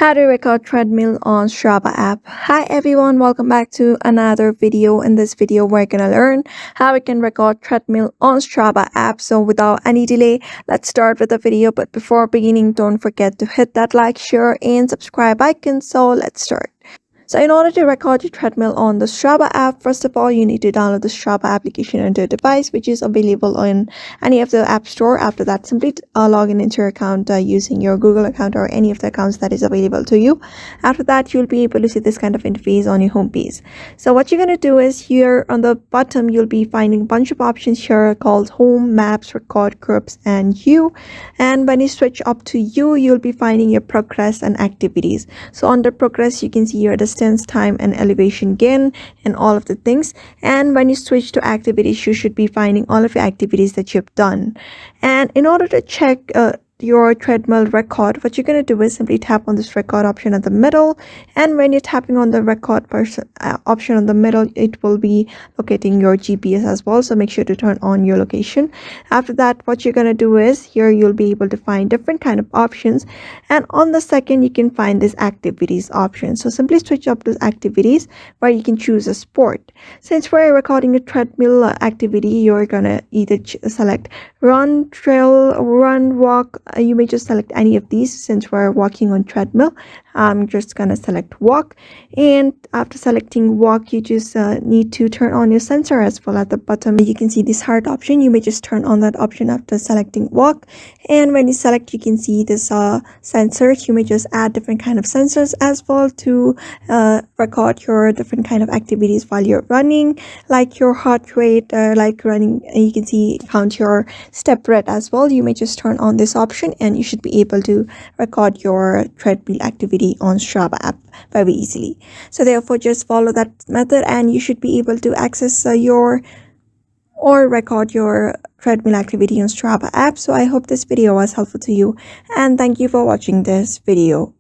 How to record treadmill on Strava app. Hi everyone, welcome back to another video. In this video, we're gonna learn how we can record treadmill on Strava app. So without any delay, let's start with the video. But before beginning, don't forget to hit that like, share, and subscribe icon. So let's start. So in order to record your treadmill on the Strava app, first of all, you need to download the Strava application on your device, which is available on any of the app store. After that, simply log in into your account using your Google account or any of the accounts that is available to you. After that, you'll be able to see this kind of interface on your home page. So what you're going to do is here on the bottom, you'll be finding a bunch of options here called Home, Maps, Record, Groups, and You. And when you switch up to You, you'll be finding your progress and activities. So under progress, you can see your distance, time, and elevation gain, and all of the things. And when you switch to activities, you should be finding all of your activities that you've done. And in order to check your treadmill record, what you're going to do is simply tap on this record option at the middle, and when you're tapping on the record option on the middle, it will be locating your GPS as well, so make sure to turn on your location. After that, what you're going to do is here you'll be able to find different kind of options, and on the second you can find this activities option. So simply switch up to activities where you can choose a sport. Since we're recording a treadmill activity, you're gonna either select run, trail, run, walk. You may just select any of these. Since we're walking on treadmill, I'm just gonna select walk. And after selecting walk, you just need to turn on your sensor as well. At the bottom you can see this heart option. You may just turn on that option after selecting walk. And when you select, you can see this sensors. You may just add different kind of sensors as well to record your different kind of activities while you're running, like your heart rate, like running. You can see count your step rate as well. You may just turn on this option and you should be able to record your treadmill activity on Strava app very easily. So therefore, just follow that method and you should be able to access or record your treadmill activity on Strava app. So I hope this video was helpful to you, and thank you for watching this video.